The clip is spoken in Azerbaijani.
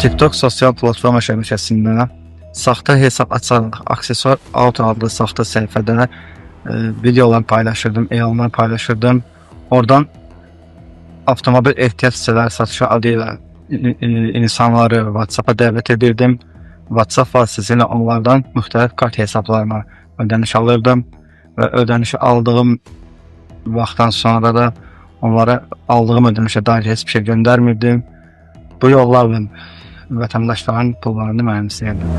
TikTok sosial platforma şəbəkəsində saxta hesab açaraq aksesuar auto adlı saxta səhifədə videolar paylaşırdım, elanlar paylaşırdım. Oradan avtomobil ehtiyac hissələri satışı adı ilə insanları WhatsApp-a dəvət edirdim. WhatsApp vasitəsilə onlardan müxtəlif kart hesablarına ödəniş alırdım və ödənişi aldığım vaxtdan sonra da onlara aldığım ödənişə dair heç bir şey göndərmirdim. Bu yollarla vətəndaşların pullarını mənimsəyirdim.